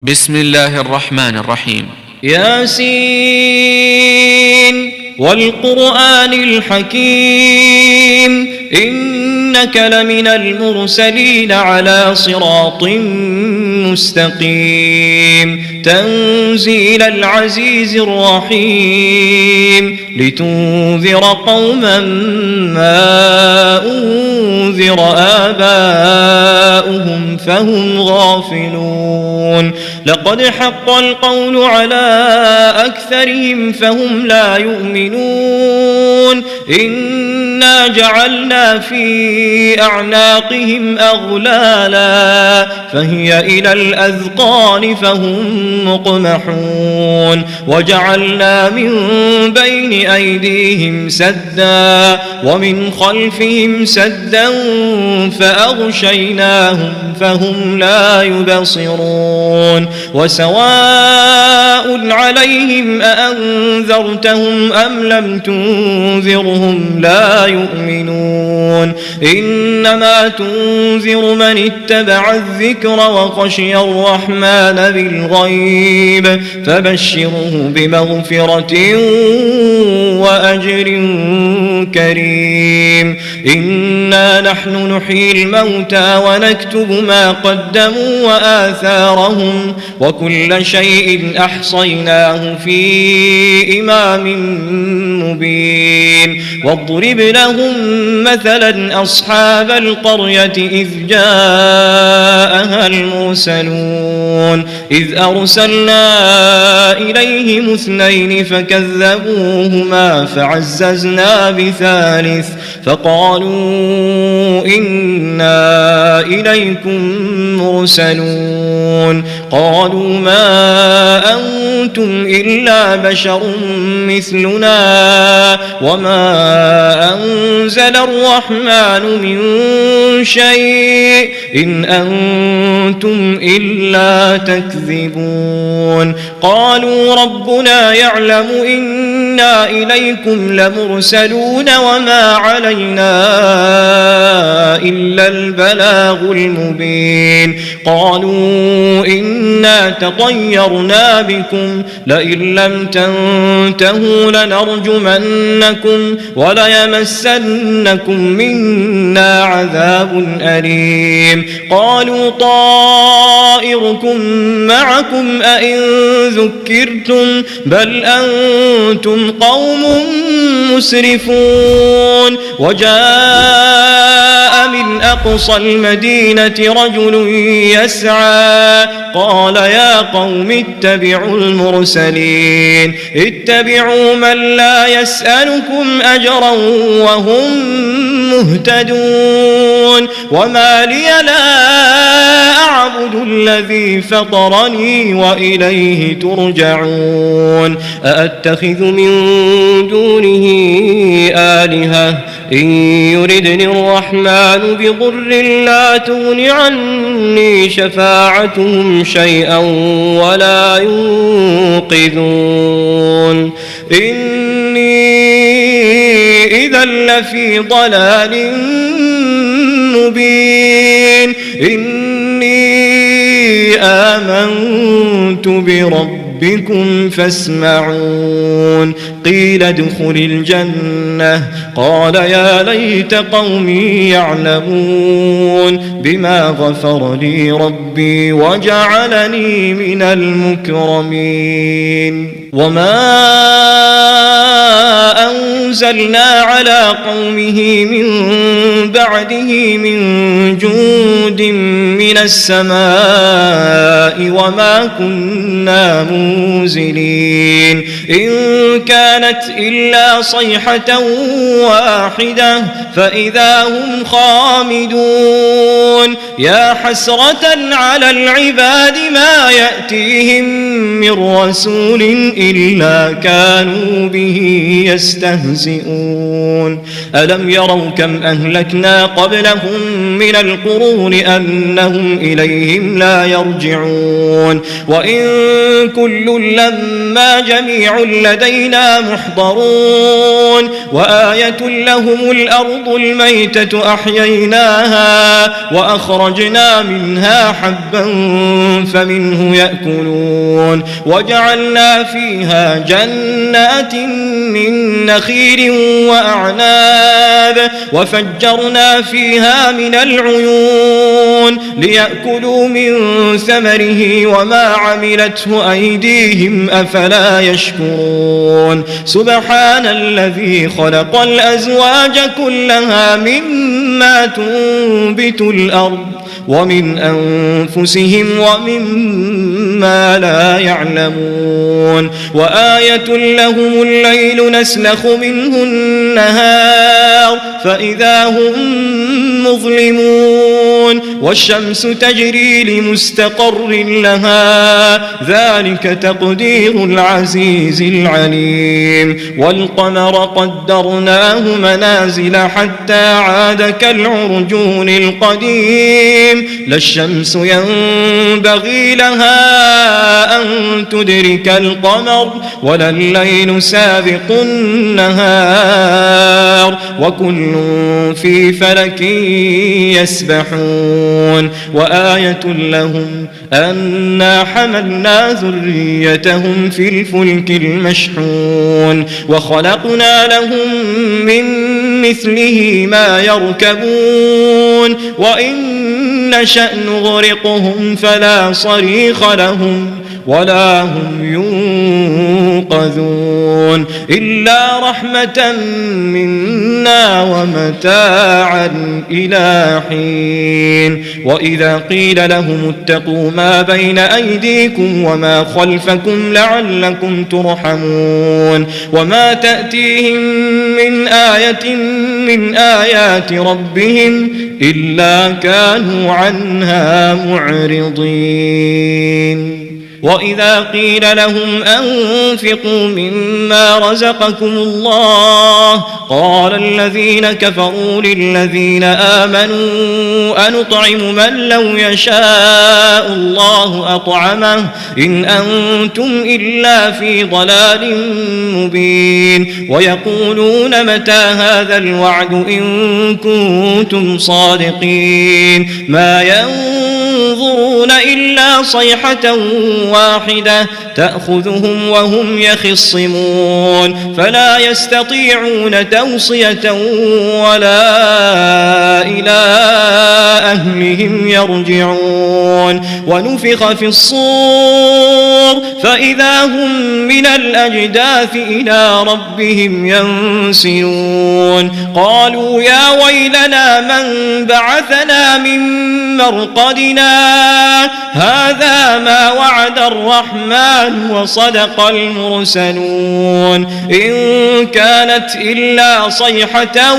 بسم الله الرحمن الرحيم. ياسين والقرآن الحكيم إنك لمن المرسلين على صراط مستقيم تنزيل العزيز الرحيم لتنذر قوما ما أنذر آباؤهم فهم غافلون لقد حق القول على أكثرهم فهم لا يؤمنون إنا جعلنا في أعناقهم أغلالا فهي إلى الأذقان فهم مقمحون وجعلنا من بين أيديهم سدا ومن خلفهم سدا فأغشيناهم فهم لا يبصرون وسواء عليهم أأنذرتهم أم لم تنذرهم لا يؤمنون إنما تنذر من اتبع الذكر وخشي الرحمن بالغيب فبشره بمغفرة وأجر كريم إنا نحن نحيي الموتى ونكتب ما قدموا وآثارهم وكل شيء أحصيناه في إمام مبين واضرب لهم مثلا أصحاب القرية إذ جاءها المرسلون إذ أرسلنا إليهم اثنين فكذبوهما فعززنا بثالث فقالوا إنا إليكم مرسلون قالوا ما أنتم إلا بشر مثلنا وما أنزل الرحمن من شيء إن أنتم إلا تكذبون قالوا ربنا يعلم إنا إليكم لمرسلون وما علينا إلا البلاغ المبين قالوا إنا تطيرنا بكم لئن لم تنتهوا لنرجمنكم وليمسنكم منا عذاب أليم قالوا طائركم معكم أئن ذكرتم بل أنتم قوم مسرفون وجاء من أقصى المدينة رجل يسعى قال يا قوم اتبعوا المرسلين اتبعوا من لا يسألكم أجرا وهم مهتدون وما لي لا أعبد الذي فطرني وإليه ترجعون أأتخذ من دونه آلهة إن يردني الرحمن بضر لا تغن عني شفاعتهم شيئا ولا ينقذون إني إذا لفي ضلال مبين إني آمنت بربكم فاسمعون قيل ادخل الجنة قال يا ليت قومي يعلمون بما غفر لي ربي وجعلني من المكرمين وما أنزلنا على قومه من بعده من جند من السماء وما كنا منزلين إن كانت إلا صيحة واحدة فإذا هم خامدون يا حسرة على العباد ما يأتيهم من رسول إلا كانوا به يستهزئون ألم يروا كم أهلكنا قبلهم من القرون أنهم إليهم لا يرجعون وإن كل لما جميع لدينا محضرون وآية لهم الأرض الميتة أحييناها وأخرجنا منها حبا فمنه يأكلون وجعلنا فيها جنات من نخيل وأعناب وفجرنا فيها من العيون ليأكلوا من ثمره وما عملته أيديهم أفلا يشكرون سبحان الذي خلق الأزواج كلها مما تنبت الأرض ومن أنفسهم ومما لا يعلمون وآية لهم الليل نسلخ منه النهار فإذا هم مظلمون والشمس تجري لمستقر لها ذلك تقدير العزيز العليم والقمر قدرناه منازل حتى عاد كالعرجون القديم لا الشمس ينبغي لها أن تدرك القمر ولا الليل سابق النهار وكل في فلك يسبحون وآية لهم أنا حملنا ذريتهم في الفلك المشحون وخلقنا لهم من مثله ما يركبون وإن نشأ نغرقهم فلا صريخ لهم ولا هم ينقذون إلا رحمة منا ومتاعا إلى حين وإذا قيل لهم اتقوا ما بين أيديكم وما خلفكم لعلكم ترحمون وما تأتيهم من آية من آيات ربهم إلا كانوا عنها معرضين وإذا قيل لهم أنفقوا مما رزقكم الله قال الذين كفروا للذين آمنوا أنطعم من لو يشاء الله أطعمه إن أنتم إلا في ضلال مبين ويقولون متى هذا الوعد إن كنتم صادقين ما ينظرون إلا صيحة واحدة تأخذهم وهم يخصمون فلا يستطيعون توصية ولا إلى أهلهم يرجعون ونفخ في الصور فإذا هم من الأجداث إلى ربهم ينسلون قالوا يا ويلنا من بعثنا من مرقدنا هذا ما وعد الرحمن وصدق المرسلون إن كانت إلا صيحة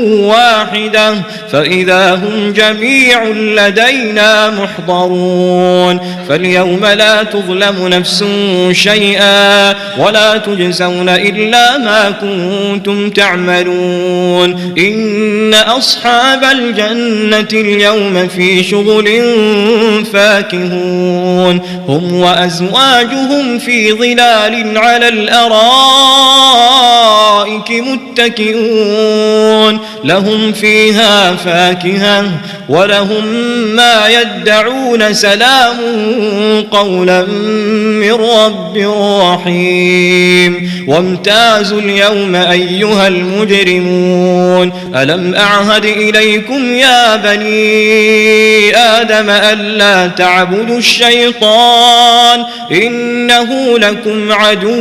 واحدة فإذا هم جميع لدينا محضرون فاليوم لا تظلم نفس شيئا ولا تجزون إلا ما كنتم تعملون إن أصحاب الجنة اليوم في شغل فاكهون هم وأزواجهم في ظلال على الأرائك متكئون لهم فيها فاكهة ولهم ما يدعون سلام قولا من رب رحيم وامتازوا اليوم أيها المجرمون ألم أعهد إليكم يا بني آدم ألا تعبدوا الشيطان إنه لكم عدو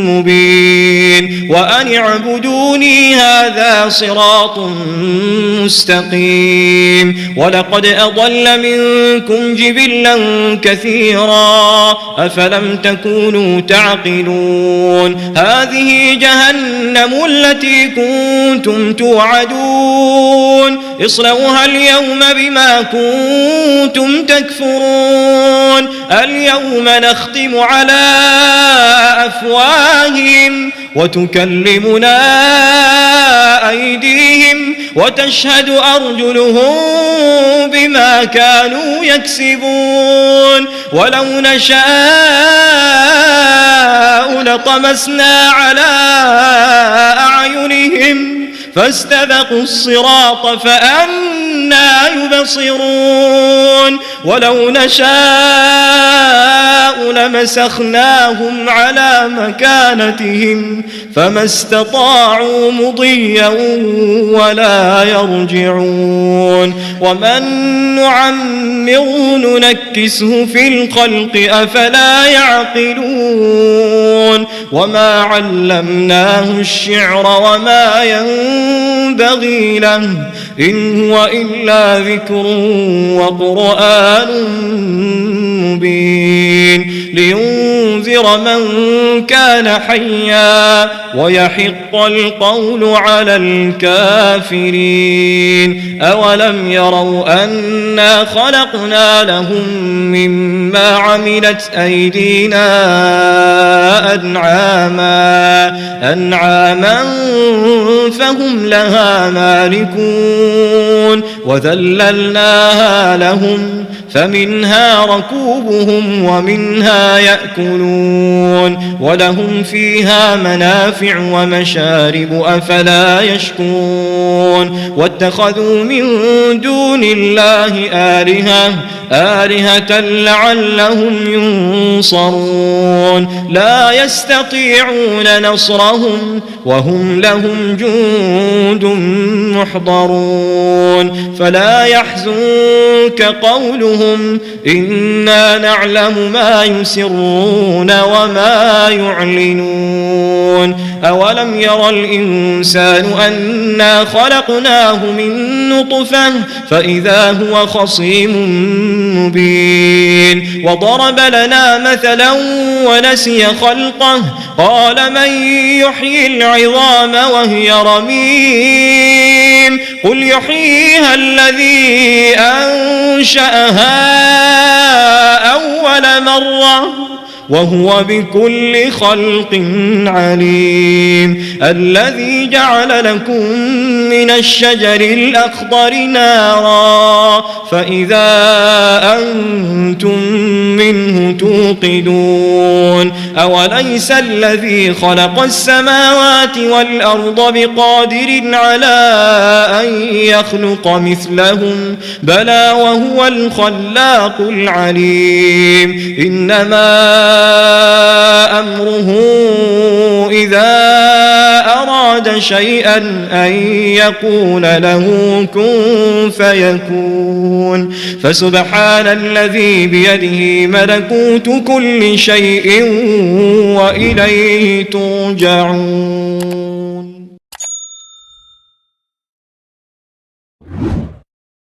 مبين وأن اعبدوني هذا صراط مستقيم ولقد أضل منكم جبلا كثيرا أفلم تكونوا تعقلون هذه جهنم التي كنتم توعدون اصلوها اليوم بما كنتم تكفرون اليوم نختم على أفواههم وتكلمنا أيديهم وتشهد أرجلهم بما كانوا يكسبون ولو نشاء لطمسنا على أعينهم فاستبقوا الصراط فأنى يبصرون ولو نشاء لمسخناهم على مكانتهم فما استطاعوا مضيا ولا يرجعون ومن نعمره ننكسه في الخلق أفلا يعقلون وما علمناه الشعر وما ينبغي له إن هو إلا ذكر وقرآن مبين لينذر من كان حيا ويحق القول على الكافرين أولم يروا أنا خلقنا لهم مما عملت أيدينا أنعاما فهم لها مالكون وذللناها لهم فمنها ركوبهم ومنها يأكلون ولهم فيها منافع ومشارب أفلا يشكرون واتخذوا من دون الله آلهة لعلهم ينصرون لا يستطيعون نصرهم وهم لهم جند محضرون فلا يحزنك قولهم إنا نعلم ما يسرون وما يعلنون أولم ير الإنسان أنا خلقناه من نطفة فإذا هو خصيم مبين وضرب لنا مثلا ونسي خلقه قال من يحيي العظام وهي رميم قل يحييها الذي أنشأها أول مرة وهو بكل خلق عليم الذي جعل لكم من الشجر الأخضر نارا فإذا أنتم منه توقدون أوليس الذي خلق السماوات والأرض بقادر على أن يخلق مثلهم بلى وهو الخلاق العليم إنما أمره إذا أراد شيئا أن يقول له كن فيكون فسبحان الذي بيده ملكوت كل شيء وإليه ترجعون.